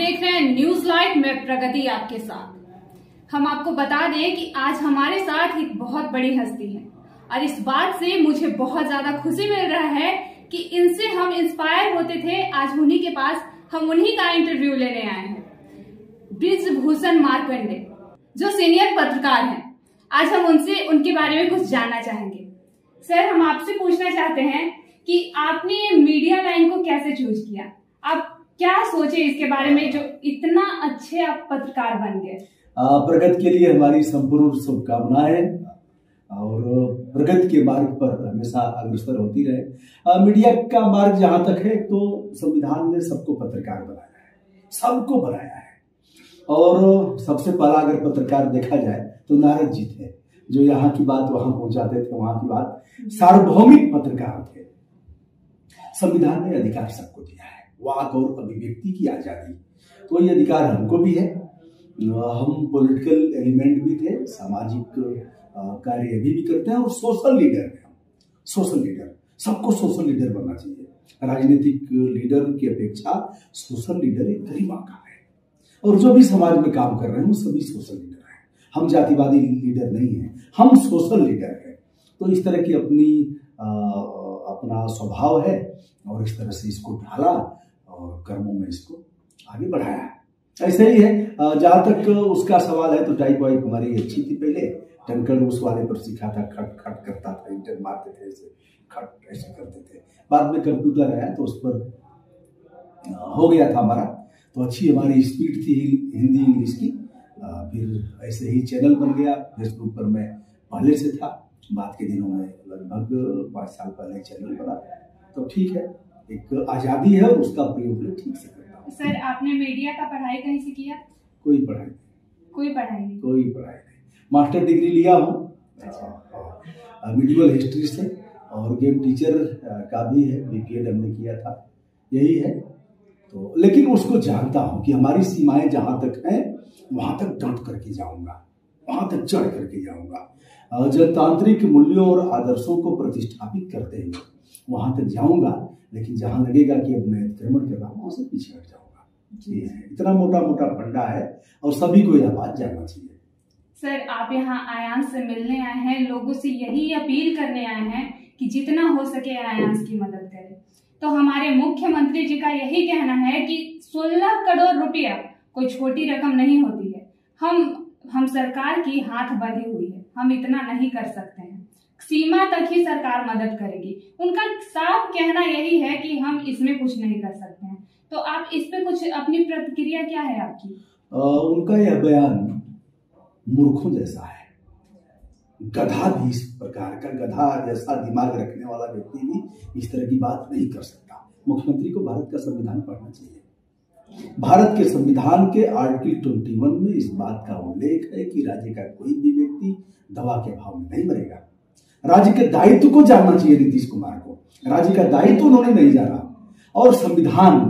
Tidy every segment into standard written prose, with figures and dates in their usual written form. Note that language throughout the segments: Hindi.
देख रहे हैं न्यूज लाइव में प्रगति आपके साथ। हम आपको बता दें कि आज हमारे साथ एक बहुत बड़ी हस्ती है और इस बात से मुझे बहुत ज्यादा खुशी मिल रहा है कि इनसे हम इंस्पायर होते थे। आज उन्हीं के पास हम उन्हीं का इंटरव्यू लेने आए हैं। ब्रिजभूषण मार्कंडे जो सीनियर पत्रकार हैं, आज हम उनसे उनके बारे में कुछ जानना चाहेंगे। सर, हम आपसे पूछना चाहते हैं कि आपने मीडिया लाइन को कैसे चूज किया, आप क्या सोचे इसके बारे में जो इतना अच्छे आप पत्रकार बन गए। प्रगति के लिए हमारी संपूर्ण शुभकामनाएं और प्रगति के मार्ग पर हमेशा अग्रसर होती रहे। मीडिया का मार्ग जहां तक है तो संविधान ने सबको पत्रकार बनाया है, सबको बनाया है। और सबसे पहला अगर पत्रकार देखा जाए तो नारद जी थे, जो यहाँ की बात वहां पहुंचाते थे, वहां की बात सार्वभौमिक पत्रकार थे। संविधान ने अधिकार सबको दिया है, वाक और अभिव्यक्ति की आजादी, तो ये अधिकार हमको भी है। हम पॉलिटिकल एलिमेंट भी थे, सामाजिक कार्य भी करते हैं और सोशल लीडर हैं। सोशल लीडर, सबको सोशल लीडर बनना चाहिए। राजनीतिक लीडर की अपेक्षा सोशल लीडर एक गरिमा का है, और जो भी समाज में काम कर रहे हैं वो सभी सोशल लीडर हैं। हम जातिवादी लीडर नहीं हैं, हम सोशल लीडर हैं। तो इस तरह की अपना स्वभाव है और इस तरह से इसको ढाला और कर्मों में इसको आगे बढ़ाया। ऐसे ही है। जहां तक उसका सवाल है तो टाइप वाइप हमारी अच्छी थी पहले, टंकड़ उस वाले पर सीखा था, खट खट करता था, इंटर मारते थे, ऐसे खट ऐसे करते थे। बाद में कंप्यूटर आया तो उस पर हो गया था हमारा, तो अच्छी हमारी स्पीड थी हिंदी इंग्लिश की। फिर ऐसे ही चैनल बन गया फेसबुक पर, मैं पहले से था। बाद के दिनों में लगभग 5 साल पहले चैनल बना, तो ठीक है, एक आज़ादी है और उसका प्रयोग ठीक से करता हूँ। सर, आपने मीडिया का पढ़ाई कहीं से किया? कोई पढ़ाई नहीं। कोई पढ़ाई नहीं? कोई पढ़ाई नहीं। मास्टर डिग्री लिया हूँ मीडियल हिस्ट्री से, और गेम टीचर का भी है, बीपीएड हमने किया था, यही है। तो लेकिन उसको जानता हूँ कि हमारी सीमाएं जहाँ तक हैं वहाँ तक डट करके जाऊँगा, वहाँ तक चढ़ करके जाऊँगा। जनतांत्रिक मूल्यों और आदर्शों को प्रतिष्ठापित करते हुए वहाँ तक जाऊँगा, लेकिन जहाँ लगेगा कि अब मैं अतिक्रमण कर रहा हूँ वहाँ से पीछे हट जाऊँगा। ये है, इतना मोटा मोटा फंडा है और सभी को यह बात जानना चाहिए। सर, आप यहाँ आयांश से मिलने आए हैं, लोगों से यही अपील करने आए हैं कि जितना हो सके आयांश की मदद करें। तो हमारे मुख्यमंत्री जी का यही कहना है कि 16 करोड़ रुपया कोई छोटी रकम नहीं होती है। हम सरकार की हाथ बंधी हुई है, हम इतना नहीं कर सकते हैं, सीमा तक ही सरकार मदद करेगी। उनका साफ कहना यही है कि हम इसमें कुछ नहीं कर सकते हैं। तो आप इस पे कुछ अपनी प्रतिक्रिया क्या है आपकी? उनका यह बयान मूर्खों जैसा है। गधा भी इस प्रकार का, गधा जैसा दिमाग रखने वाला व्यक्ति भी इस तरह की बात नहीं कर सकता। मुख्यमंत्री को भारत का संविधान पढ़ना चाहिए। भारत के संविधान के आर्टिकल 21 में इस बात का उल्लेख है कि राज्य का कोई भी व्यक्ति दवा के अभाव में नहीं मरेगा। राज्य के दायित्व को जानना चाहिए नीतीश कुमार को, राज्य का दायित्व उन्होंने नहीं जाना। और संविधान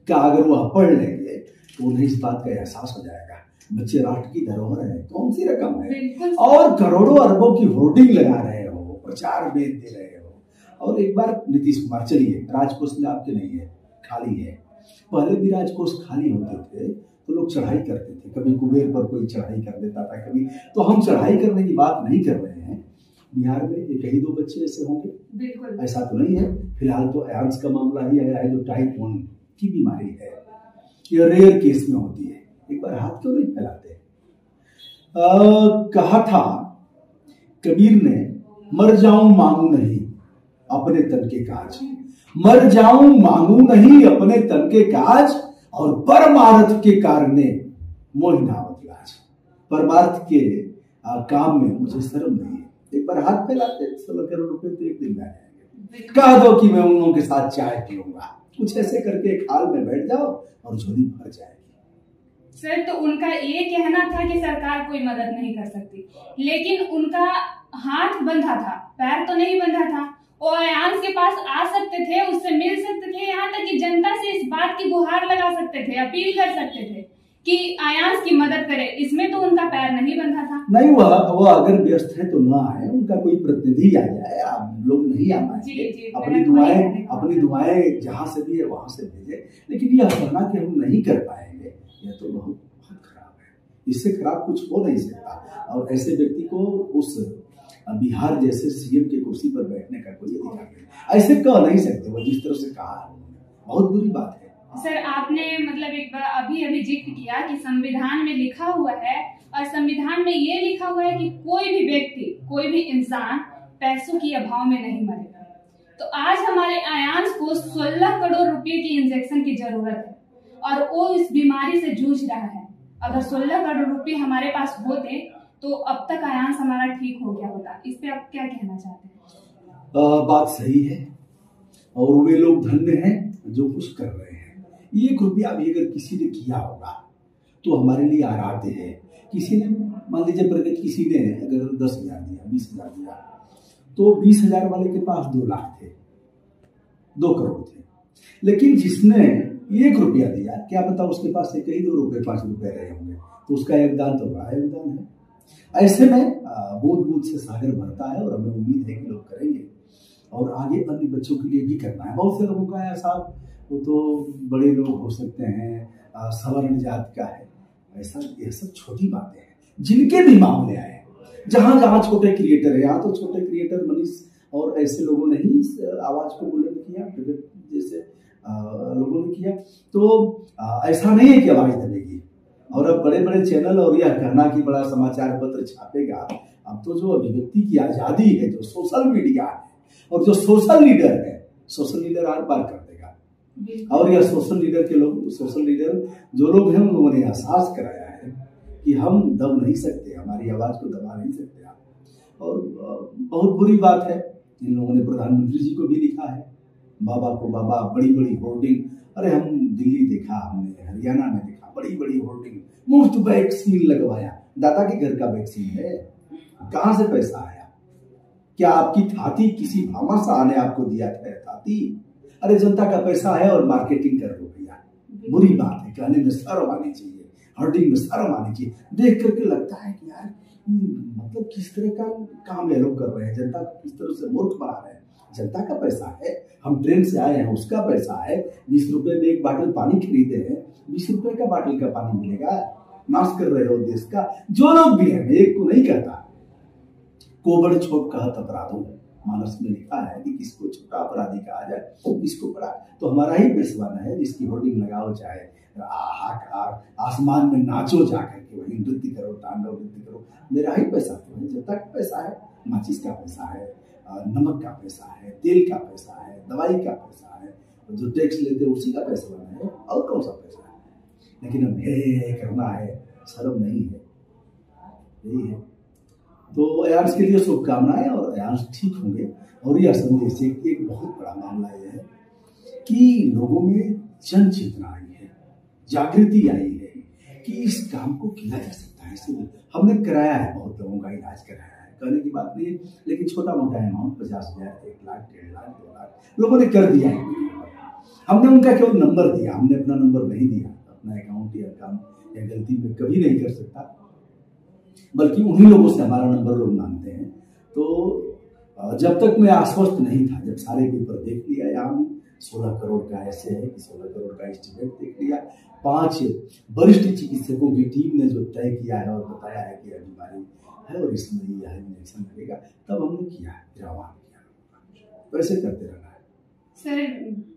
का अगर वह पढ़ लेंगे तो उन्हें इस बात का एहसास हो जाएगा, बच्चे राष्ट्र की धरोहर है, कौन सी रकम है, और करोड़ों अरबों की होर्डिंग लगा रहे हो, प्रचार भेज दे रहे हो। और एक बार नीतीश कुमार, चलिए राजकोष में आपके नहीं है, खाली है। पहले भी राजकोष खाली होते थे तो लोग चढ़ाई करते थे, कभी कुबेर पर कोई चढ़ाई कर देता था, कभी। तो हम चढ़ाई करने की बात नहीं कर रहे हैं। बिहार में एक ही 2 बच्चे ऐसे होंगे, बिल्कुल ऐसा तो नहीं है। फिलहाल तो आयांश का मामला ही आया है जो टाइप 1 की बीमारी है, यह रेयर केस में होती है। एक बार हाथ क्यों नहीं फैलाते? कहा था कबीर ने, मर जाऊं मांगू नहीं अपने तन के काज, मर जाऊं मांगू नहीं अपने तन के काज, और परमार्थ के कारणे मोहि नावत लाज। परमार्थ के काम में मुझे शर्म नहीं है। एक बार हाथ फैलाते 16 करोड़ रुपए तो एक दिन में आ जाएंगे। कह दो कि मैं उन लोगों के साथ चाय पीऊंगा, कुछ ऐसे करके एक हाल में बैठ जाओ और झोली भर जाएगी। सर, तो उनका ये कहना था कि सरकार कोई मदद नहीं कर सकती, लेकिन उनका हाथ बंधा था, पैर तो नहीं बंधा था। वो आयांश के पास आ सकते थे, उससे मिल सकते थे, यहाँ तक कि जनता से इस बात की गुहार लगा सकते थे, अपील कर सकते थे। कि आयांश की मदद करे, इसमें तो उनका पैर नहीं बंधा था। नहीं, वो अगर व्यस्त है तो ना आए, उनका कोई प्रतिनिधि आ जाए, आप लोग नहीं आ पाएंगे। अपनी दुआएं जहां से भी है वहां से भेजे, लेकिन यह कहना कि हम नहीं कर पाएंगे, यह तो बहुत खराब है। इससे खराब कुछ हो नहीं सकता। और ऐसे व्यक्ति को उस बिहार जैसे सीएम की कुर्सी पर बैठने का कोई अधिकार नहीं, ऐसे कह नहीं सकते। वो जिस तरह से कहा है बहुत बुरी बात है। सर, आपने मतलब एक बार अभी जिक्र किया कि संविधान में लिखा हुआ है, और संविधान में ये लिखा हुआ है कि कोई भी व्यक्ति, कोई भी इंसान पैसों की अभाव में नहीं मरेगा। तो आज हमारे आयांश को 16 करोड़ रुपए की इंजेक्शन की जरूरत है, और वो इस बीमारी से जूझ रहा है। अगर 16 करोड़ रुपए हमारे पास होते तो अब तक आयांश हमारा ठीक हो गया होता। इस पे आप क्या कहना चाहते हैं? बात सही है, और वे लोग धन्य हैं जो कुछ कर रहे हैं। 1 रुपया भी अगर किसी ने किया होगा तो हमारे लिए आराध्य है। किसी ने मान लीजिए प्रगति, किसी ने अगर 10,000 दिया, 20,000 दिया, तो 20,000 वाले के पास 2 लाख थे, 2 करोड़ थे। लेकिन जिसने 1 रुपया दिया, क्या पता उसके पास एक ही 2 रुपये 5 रुपये रहे होंगे, तो उसका योगदान तो बड़ा योगदान है। ऐसे में बूंद बूंद से सागर भरता है, और हमें उम्मीद है कि लोग करेंगे, और आगे अन्य बच्चों के लिए भी करना है। बहुत से लोगों का ऐसा, वो तो बड़े लोग हो सकते हैं, सवर्ण जात का है, ऐसा, ये सब छोटी बातें हैं। जिनके भी मामले आए, जहां जहां छोटे क्रिएटर है, यहाँ तो छोटे क्रिएटर मनीष और ऐसे लोगों ने ही आवाज को बुलंद किया, जैसे लोगों ने किया। तो ऐसा नहीं है कि आवाज दबेगी। और अब बड़े बड़े चैनल, और यह कहना कि बड़ा समाचार पत्र छापेगा, अब तो जो अभिव्यक्ति की आजादी है, जो सोशल मीडिया है, और जो सोशल लीडर है, सोशल लीडर आर पार कर देगा। और यह सोशल लीडर के लोग, सोशल लीडर जो लोग हैं, उन लोगों ने एहसास कराया है कि हम दब नहीं सकते, हमारी आवाज को दबा नहीं सकते आप। और बहुत बुरी बात है, इन लोगों ने प्रधानमंत्री जी को भी लिखा है, बाबा को बाबा, बड़ी बड़ी होर्डिंग। अरे हम दिल्ली देखा, हमने हरियाणा में देखा, बड़ी बड़ी होर्डिंग, मुफ्त वैक्सीन लगवाया। दादा के घर का वैक्सीन है, कहां से पैसा आया? क्या आपकी थाती किसी भामाशाह ने आपको दिया था थाती? अरे जनता का पैसा है और मार्केटिंग कर लो भैया। बुरी बात है, कहने में शर्म आनी चाहिए, होर्डिंग में शर्म आनी चाहिए। देख करके लगता है कि यार मतलब किस तरह का काम ये लोग कर रहे हैं, जनता को किस तरह से मूर्ख बना रहे हैं। जनता का पैसा है, हम ट्रेन से आए हैं, उसका पैसा है। 20 रुपए में एक बाटल पानी खरीदे हैं, 20 रुपए का बाटल का पानी मिलेगा? नाश कर रहे हो देश का। जो लोग भी हैं, एक को नहीं कहता, कोबड़ छोट कहत अपराधों, मानस में लिखा है कि किसको छोटा अपराधी कहा जाए, किसको बड़ा। तो हमारा ही पैसवान है, जिसकी होर्डिंग लगाओ, चाहे आसमान में नाचो जाकर के, वही नृत्य करो, तांडव नृत्य करो, मेरा ही पैसा तो है। जनता का पैसा है, माचिस का पैसा है, नमक का पैसा है, तेल का पैसा है, दवाई का पैसा है, जो टैक्स लेते हैं उसी का पैसा बना है, और कौन सा पैसा है। लेकिन अब हे करना है, शर्म नहीं है, यही है। तो आयांश के लिए शुभकामनाएं, और आयांश ठीक होंगे। और यह संदेश एक बहुत बड़ा मामला यह है कि लोगों में जन चेतना आई है, जागृति आई है कि इस काम को किया जा सकता है। इसलिए हमने कराया है, बहुत लोगों का इलाज कराया है, कहने की बात नहीं है, लेकिन छोटा मोटा अमाउंट 50,000, 1 लाख, 1.5 लाख, 2 लाख लोगों ने कर दिया है। हमने उनका केवल नंबर दिया, हमने अपना नंबर नहीं दिया। अपना अकाउंट या काम या गलती में कभी नहीं कर सकता, बल्कि उन्हीं लोगों से हमारा नंबर लोग मांगते हैं। तो जब तक मैं आश्वस्त नहीं था, जब सारे पेपर देख लिया, यहाँ में 16 करोड़ का ऐसे है कि 16 करोड़ का एस्टिमेट देख लिया, 5 वरिष्ठ चिकित्सकों की टीम ने जो तय किया है और बताया है कि यह बीमारी है और इसमें यह इंजेक्शन लगेगा, तब हमने किया है, फिर आह्वान किया। तो ऐसे करते रहना है। सर,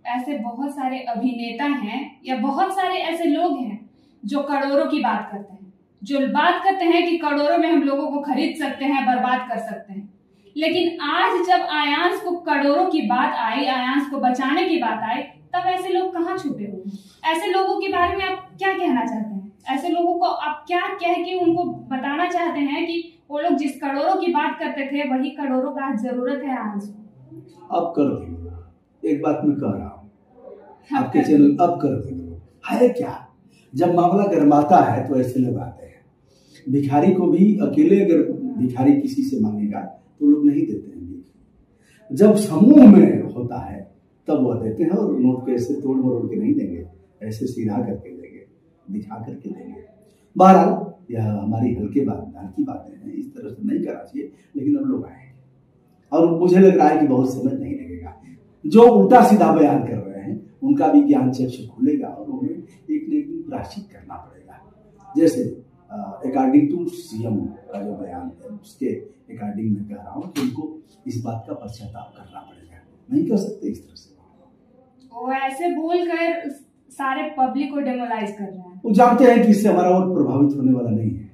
ऐसे बहुत सारे अभिनेता हैं या बहुत सारे ऐसे लोग हैं जो करोड़ों की बात करते हैं, जो बात करते हैं कि करोड़ों में हम लोगों को खरीद सकते हैं, बर्बाद कर सकते हैं। लेकिन आज जब आयांश को करोड़ों की बात आई, आयांश को बचाने की बात आई, तब ऐसे लोग कहाँ छुपे हुए? ऐसे लोगों के बारे में आप क्या कहना चाहते हैं? ऐसे लोगों को आप क्या कह के उनको बताना चाहते हैं कि वो लोग जिस करोड़ों की बात करते थे, वही करोड़ों का जरूरत है आयांश को? अब कर देंगे, एक बात मैं कह रहा हूँ, आपके चैनल अब कर देंगे। है क्या, जब मामला गर्माता है तो ऐसे लोग आते हैं। भिखारी को भी अकेले अगर भिखारी किसी से मांगेगा तो लोग नहीं देते हैं। जब समूह में होता है तब वह देते हैं, और नोट को ऐसे तोड़ मरोड़ के नहीं देंगे, ऐसे सीधा करके देंगे। दिखा करके देंगे। बहरहाल यह हमारी हल्की बातें हैं, इस तरह से नहीं करना चाहिए, लेकिन अब लोग आएंगे और मुझे लग रहा है कि बहुत समय नहीं लगेगा। जो उल्टा सीधा बयान कर रहे हैं उनका भी ज्ञान चक्षु खुलेगा और उन्हें एक न एक दिन प्रायश्चित करना पड़ेगा। जैसे अकॉर्डिंग टू सीएम का जो बयान है उसके अकॉर्डिंग मैं कह रहा हूँ कि उनको इस बात का पश्चाताप करना पड़ेगा। नहीं कर सकते इस तरह से। वो ऐसे बोलकर सारे पब्लिक को डेमोलाइज कर रहे हैं। वो जानते हैं कि इससे हमारा वोट प्रभावित होने वाला नहीं है,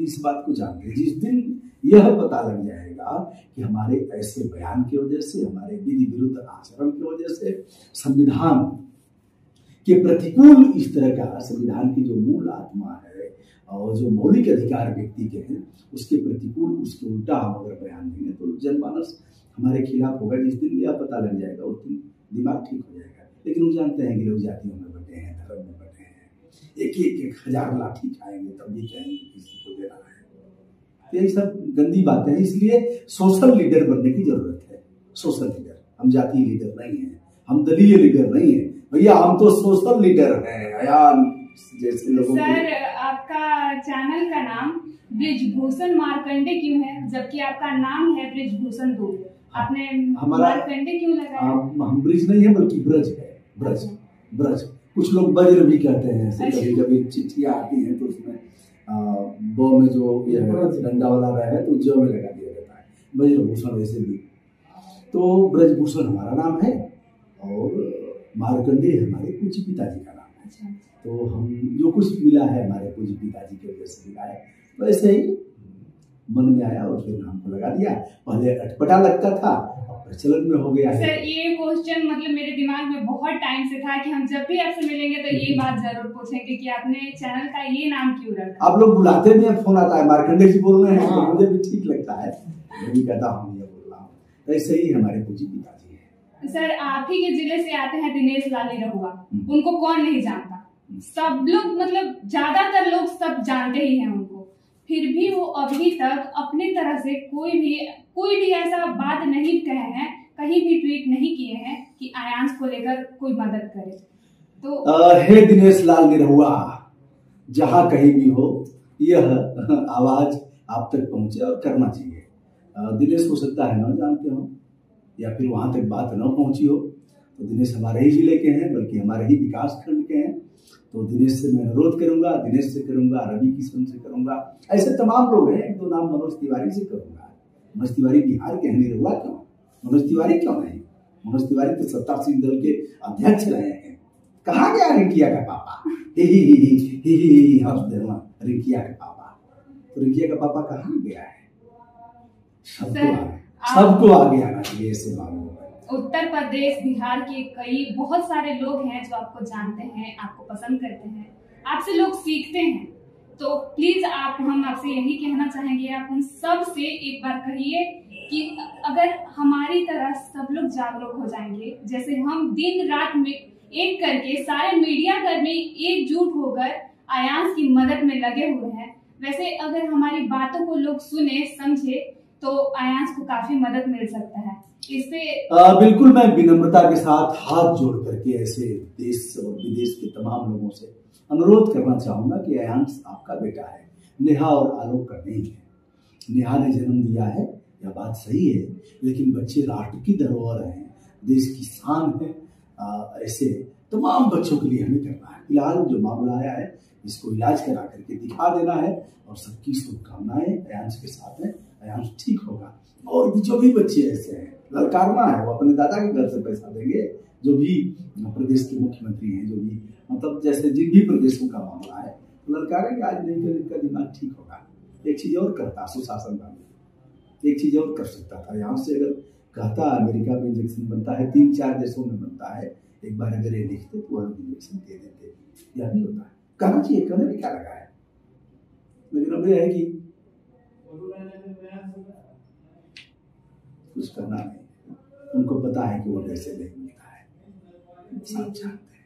इस बात को जानते हैं। जिस दिन यह पता लग जाएगा कि हमारे ऐसे बयान की वजह से, हमारे विधि विरुद्ध आचरण की वजह से संविधान के प्रतिकूल इस तरह का, संविधान की जो मूल आत्मा है और जो मौलिक अधिकार व्यक्ति के हैं उसके प्रतिकूल, उसके उल्टा हम अगर बयान देंगे तो जनमानस हमारे खिलाफ होगा। जिस दिन यह पता लग जाएगा उस दिन दिमाग ठीक हो जाएगा। लेकिन वो जानते हैं कि लोग जातियों में बटे हैं, धर्म में बटे हैं, एक हजार लाठी खाएंगे तब भी कहेंगे किसी को दे रहा है। यही सब गंदी बातें हैं। इसलिए सोशल लीडर बनने की जरूरत है। सोशल लीडर, हम जातीय लीडर नहीं है, हम दलीय लीडर नहीं है भैया, हम तो सोशल लीडर हैं। अयान जैसे लोगों सर, आपका चैनल का नाम ब्रिजभूषण मार्कंडे क्यों है, जबकि आपका नाम है ब्रिजभूषण दूर? आपने मार्कंडे क्यों लगाया? हम ब्रिज नहीं है बल्कि ब्रज है। ब्रज कुछ लोग वज्र भी कहते हैं। कभी कभी चिट्ठियां आती हैं तो उसमें बो में जो डंडा वाला रहा है तो जो में लगा दिया जाता है, ब्रजभूषण। वैसे भी तो ब्रजभूषण हमारा नाम है और मार्कंडे हमारे पूज्य पिताजी का नाम है। अच्छा। तो हम जो कुछ मिला है हमारे पूज्य पिताजी की वजह से मिला है, वैसे ही मन में आया और फिर नाम को लगा दिया। पहले अटपटा लगता था, अब प्रचलन में हो गया है। सर, ये क्वेश्चन मतलब मेरे दिमाग में बहुत टाइम से था कि हम जब भी आपसे मिलेंगे तो ये बात जरूर पूछेंगे कि आपने चैनल का ये नाम क्यों रखा। आप लोग बुलाते भी हैं, फोन आता है मार्कंडे जी बोल रहे हैं तो मुझे भी ठीक लगता है, मैं भी कहता हूँ ये बोल रहा हूँ। ऐसे ही हमारे पूज्य पिताजी है। सर, आप ही के जिले से आते हैं दिनेश लाली रहुआ, उनको कौन नहीं जानता? सब लोग, मतलब ज्यादातर लोग सब जानते ही हैं उनको, फिर भी वो अभी तक अपनी तरह से कोई भी ऐसा बात नहीं कहे हैं, कहीं भी ट्वीट नहीं किए हैं कि आयांश को लेकर कोई मदद करे। तो हे दिनेश लाल निरहुआ, जहां कहीं भी हो यह आवाज आप तक पहुंचे और करना चाहिए। दिनेश हो सकता है न जानते हो या फिर वहां तक बात न पहुंची हो, तो दिनेश हमारे ही जिले के हैं, बल्कि हमारे ही विकास खंड के हैं। तो दिनेश से मैं अनुरोध करूंगा, दिनेश से करूंगा, रवि किशन से करूंगा, ऐसे तमाम लोग हैं, एक दो नाम मनोज तिवारी से करूंगा। मनोज तिवारी बिहार के हैं, निरहुआ क्यों? मनोज तिवारी क्यों नहीं? मनोज तिवारी तो सत्तासीन दल के अध्यक्ष रहे हैं। कहाँ गया रिंकिया का पापा? रिंकिया का पापा, तो रिंकिया का पापा कहाँ गया है? सबको आगे आना चाहिए, ऐसे मालूम। उत्तर प्रदेश, बिहार के बहुत सारे लोग हैं जो आपको जानते हैं, आपको पसंद करते हैं, आपसे लोग सीखते हैं। तो प्लीज हम आपसे यही कहना चाहेंगे, आप उन सब से एक बार कहिए कि अगर हमारी तरह सब लोग जागरूक हो जाएंगे, जैसे हम दिन रात में एक करके सारे मीडिया कर्मी एकजुट होकर आयांश की मदद में लगे हुए हैं, वैसे अगर हमारी बातों को लोग सुने समझे तो आयांश को काफी मदद मिल सकता है। इससे बिल्कुल मैं विनम्रता के साथ हाथ जोड़ करके ऐसे देश और विदेश के तमाम लोगों से अनुरोध करना चाहूंगा कि आयांश आपका बेटा है, नेहा और आलोक का नहीं है। नेहा ने जन्म दिया है, यह बात सही है, लेकिन बच्चे राष्ट्र की धरोहर हैं, देश की शान है। ऐसे तमाम बच्चों के लिए हमें करना है। फिलहाल जो मामला आया है इसको इलाज करा करके दिखा देना है और सबकी शुभकामनाएं आयांश के साथ है। आयांश ठीक होगा और जो भी बच्चे ऐसे हैं ललकारना है, वो अपने दादा के घर से पैसा देंगे। जो भी प्रदेश के मुख्यमंत्री हैं, जो भी मतलब जैसे जिन भी प्रदेशों का मामला है ललकारेंगे, आज नहीं कर इनका दिमाग ठीक होगा। एक चीज और करता सुशासन का, एक चीज और कर सकता था। यहाँ से अगर कहता अमेरिका में इंजेक्शन बनता है, 3-4 देशों में बनता है, एक बार अगर ये लिखते तो वह इंजेक्शन दे देते। यह भी होता है, कहना चाहिए, कहने में क्या लगा है। लेकिन अब यह है कि कुछ करना नहीं, उनको पता है कि वो कैसे नहीं मिलता है, सब जानते हैं।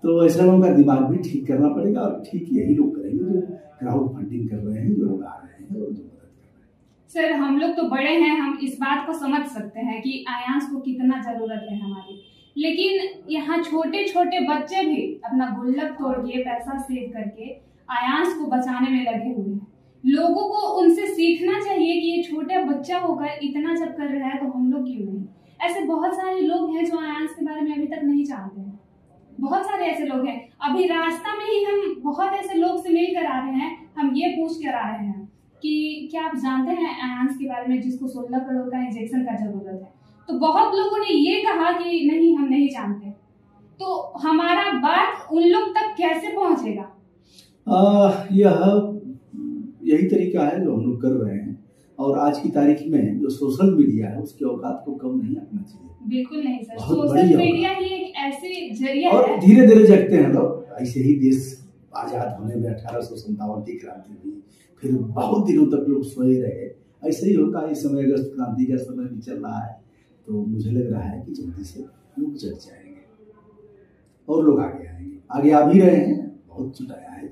तो ऐसे लोगों का दिमाग भी ठीक करना पड़ेगा और ठीक यही लोग करेंगे जो क्राउड फंडिंग कर रहे हैं, जो लोग आ रहे हैं और जो मदद कर रहे हैं। सर, हम लोग तो बड़े हैं, हम इस बात को समझ सकते हैं कि आयांश को कितना जरूरत है हमारी, लेकिन यहाँ छोटे छोटे बच्चे भी अपना गुल्लक तोड़ के पैसा सेव करके आयांश को बचाने में लगे हुए हैं। लोगों को उनसे सीखना चाहिए कि ये छोटा बच्चा होकर इतना जब कर रहा है तो हम लोग क्यों नहीं। ऐसे बहुत सारे लोग हैं जो आयांश के बारे में अभी तक नहीं जानते हैं। बहुत सारे ऐसे लोग हैं। अभी रास्ता में ही हम बहुत ऐसे लोग से मिल कर आ रहे हैं, हम ये पूछ कर आ रहे हैं कि क्या आप जानते हैं आयांश के बारे में जिसको 16 करोड़ का इंजेक्शन का जरूरत है। तो बहुत लोगों ने ये कहा कि नहीं हम नहीं जानते। तो हमारा बात उन लोग तक कैसे पहुंचेगा? यही तरीका है जो हम लोग कर रहे हैं। और आज की तारीख में जो सोशल मीडिया है उसकी औकात को कम नहीं आना चाहिए। बिल्कुल नहीं सर, सोशल मीडिया ही एक ऐसे जरिया है। और धीरे धीरे जगते हैं लोग। ऐसे ही देश आजाद होने में 1857 की क्रांति हुई, फिर बहुत दिनों तक लोग सोए रहे। ऐसे ही होता है। इस समय अगस्त क्रांति का समय भी चल रहा है, तो मुझे लग रहा है कि जल्दी से लोग जग जाएंगे और लोग आगे आएंगे। आगे आ भी रहे हैं। बहुत जुटाया है,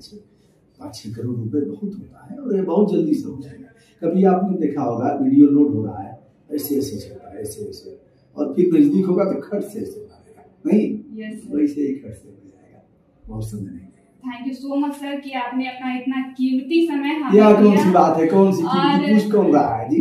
5-6 करोड़ रुपए बहुत होता है और ये बहुत जल्दी से हो जाएगा। कभी आपने देखा होगा वीडियो लोड हो रहा है, ऐसे ऐसे चल रहा है, ऐसे ऐसे, और फिर नजदीक होगा तो खट से ऐसे मारेगा, नहीं वैसे ही खट से हो जाएगा। बहुत समय नहीं। Thank you so much sir कि आपने अपना इतना कीमती समय हमें दिया। कौन सी बात है, कौन सी पूछ कौन रहा है जी।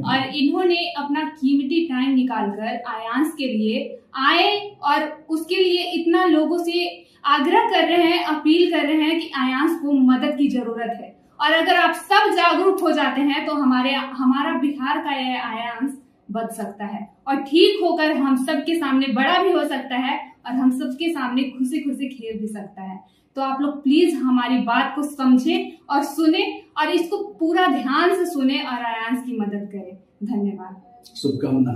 और इन्होंने अपना कीमती टाइम निकालकर आयांश के लिए आए और उसके लिए इतना लोगों से आग्रह कर रहे हैं, अपील कर रहे हैं कि आयांश को मदद की जरूरत है। और अगर आप सब जागरूक हो जाते हैं तो हमारा बिहार का यह आयांश बच सकता है और ठीक होकर हम सबके सामने बड़ा भी हो सकता है और हम सबके सामने खुशी खुशी खेल भी सकता है। तो आप लोग प्लीज हमारी बात को समझें और सुने और इसको पूरा ध्यान से सुने और आयांश की मदद करें। धन्यवाद। शुभकामना।